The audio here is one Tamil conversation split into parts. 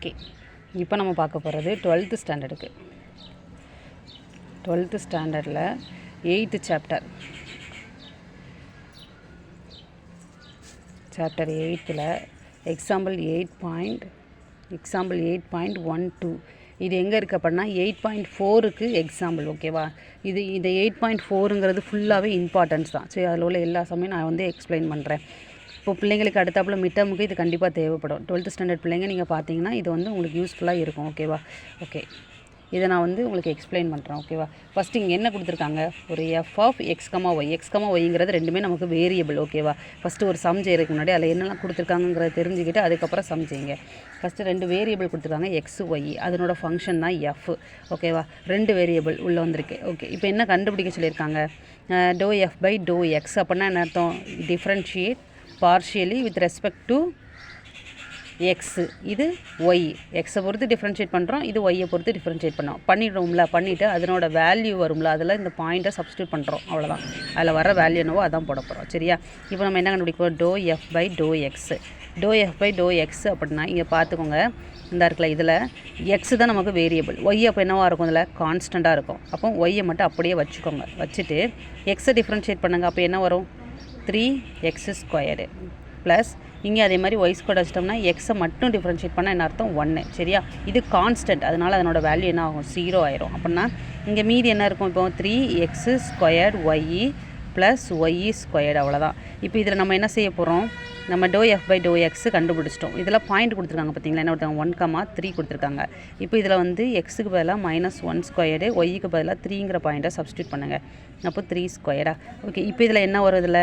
ஓகே, இப்போ நம்ம பார்க்க போகிறது 12th ஸ்டாண்டர்டுக்கு. 12th ஸ்டாண்டர்டில் 8th சாப்டர் 8ல் எக்ஸாம்பிள் 8.12 இது எங்கே இருக்குது அப்படின்னா 8.4க்கு எக்ஸாம்பிள். ஓகேவா, இந்த 8.4ங்கிறது ஃபுல்லாகவே இம்பார்ட்டன்ஸ் தான். சரி, அதில் உள்ள எல்லா சமயம் நான் எக்ஸ்பிளைன் பண்ணுறேன். இப்போ பிள்ளைங்களுக்கு அடுத்தாப்புல மிட்டமுக்கு இது கண்டிப்பாக தேவைப்படும். 12th ஸ்டாண்டர்ட் பிள்ளைங்க நீங்கள் பார்த்தீங்கன்னா இது உங்களுக்கு யூஸ்ஃபுல்லாக இருக்கும். ஓகேவா, ஓகே, இதை நான் உங்களுக்கு எக்ஸ்பிளைன் பண்ணுறேன். ஓகேவா, ஃபஸ்ட்டு இங்கே என்ன கொடுத்துருக்காங்க, ஒரு எஃப் ஆஃப் ஒய்ங்கிறது ரெண்டுமே நமக்கு வேரியபிள். ஓகேவா, ஃபஸ்ட்டு ஒரு சம் செய்கிறதுக்கு முன்னாடி அதில் என்னெல்லாம் கொடுத்துருக்காங்கிறத தெரிஞ்சுக்கிட்டு அதுக்கப்புறம் சம் செய்யுங்க. ஃபஸ்ட்டு 2 வேரியபிள் கொடுத்துருக்காங்க, எக்ஸ் ஒய், அதனோட ஃபங்க்ஷன் தான் எஃப். ஓகேவா, 2 வேரியபிள் உள்ளே வந்திருக்கு. ஓகே, இப்போ என்ன கண்டுபிடிக்க சொல்லியிருக்காங்க, doe F by doe x அப்படின்னா என்ன அர்த்தம், differentiate partially with respect to x, இது ஒய். எக்ஸை பொறுத்து டிஃப்ரென்ஷியேட் பண்ணுறோம், இது ஒய்யை பொறுத்து டிஃப்ரென்ஷியேட் பண்ணிவிட்டு அதனோட வேல்யூ வரும்ல, அதில் இந்த பாயிண்ட்டை சப்ஸ்டியூட் பண்ணுறோம். அவ்வளோதான், அதில் வர வேல்யூ என்னவோ அதான் போட போகிறோம். சரியா, இப்போ நம்ம என்ன கண்டுபிடிப்போம், to F by doe x அப்படின்னா இங்கே பார்த்துக்கோங்க, இந்த இருக்குல்ல, இதில் எக்ஸு தான் நமக்கு வேரியபிள், ஒய் அப்போ என்னவாக இருக்கும், இதில் கான்ஸ்டண்ட்டாக இருக்கும். அப்போ ஒய்யை மட்டும் அப்படியே வச்சுக்கோங்க, வச்சுட்டு எக்ஸை டிஃப்ரென்ஷியேட் பண்ணுங்கள். அப்போ என்ன வரும், 3x² ப்ளஸ் இங்கே அதே மாதிரி ஒய் ஸ்கொயர் வச்சிட்டோம்னா எக்ஸை மட்டும் டிஃப்ரென்ஷியேட் பண்ணால் என்ன அர்த்தம், 1. சரியா, இது கான்ஸ்டன்ட், அதனால் அதனோட வேல்யூ என்ன ஆகும், 0 ஆயிரும். அப்படின்னா இங்கே மீதி என்ன இருக்கும், இப்போ 3x² ஒய் ப்ளஸ் ஒய்². அவ்வளோதான். இப்போ இதில் நம்ம என்ன செய்ய போகிறோம், நம்ம doe F by doe x கண்டுபிடிச்சிட்டோம். இதில் பாயிண்ட் கொடுத்துருக்காங்க பார்த்தீங்களா, என்ன கொடுத்தாங்க, 1,3 கொடுத்துருக்காங்க. இப்போ இதில் எக்ஸுக்கு பதிலாக -1², ஒய்க்கு பதிலாக 3ங்கிற பாயிண்ட்டை சப்ஸ்டியூட் பண்ணுங்கள். அப்போ 3². ஓகே, இப்போ இதில் என்ன வரும், இதில்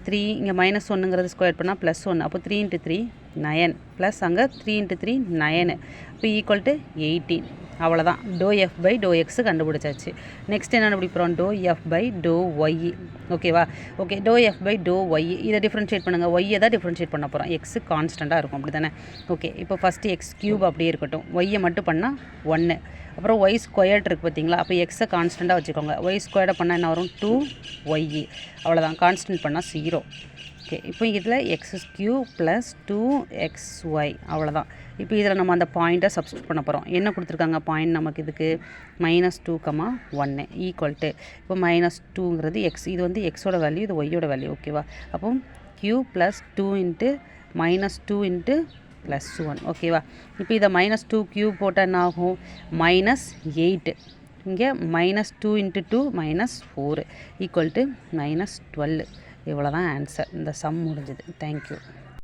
3 இங்கே -1ங்கிறது ஸ்கொயர் பண்ணால் +1, அப்போ 3 × 3 9 ப்ளஸ் அங்கே 3 × 3 9, இப்போ ஈக்குவல் டு 18. அவ்வளோதான், டோ எஃப் பை டோ எக்ஸு கண்டுபிடிச்சாச்சு. நெக்ஸ்ட் என்ன கண்டுபிடிப்போம், டோ எஃப் பை டோ ஒய். ஓகேவா, ஓகே, டோ எஃப் பை டோ ஒய், இதை டிஃப்ரென்ஷியேட் பண்ணுங்கள், ஒய்யை தான் டிஃப்ரென்ஷியேட் பண்ண போகிறோம், எக்ஸு கான்ஸ்டண்ட்டாக இருக்கும். அப்படி தானே. ஓகே, இப்போ ஃபஸ்ட்டு x³ அப்படியே இருக்கட்டும், ஒய்யை மட்டும் பண்ணால் 1, அப்புறம் y² இருக்குது பார்த்தீங்களா, அப்போ எக்ஸை கான்ஸ்டண்ட்டாக வச்சுக்கோங்க, y² பண்ணால் என்ன வரும், 2y. அவ்வளோதான், கான்ஸ்டன்ட் பண்ணால் 0. ஓகே, இப்போ இதில் x³ ப்ளஸ் 2xy. அவ்வளோதான். இப்போ இதில் நம்ம அந்த பாயிண்ட்டை சப்ஸ்டியூட் பண்ண போகிறோம். என்ன கொடுத்துருக்காங்க பாயிண்ட் நமக்கு, இதுக்கு -2,1 ஈக்குவல் டு, இப்போ -2ங்கிறது எக்ஸ், இது எக்ஸோட வேல்யூ, இது ஒய்யோட வேல்யூ. ஓகேவா, அப்போ q ப்ளஸ் 2 × -2 × +1. ஓகேவா, இப்போ இதை -2³ போட்டால் என்ன ஆகும், -8. இங்கே -2 × 2 -4 ஈக்குவல் டு -12. இவ்வளோ தான் ஆன்சர். இந்த சம் முடிஞ்சது. தேங்க்யூ.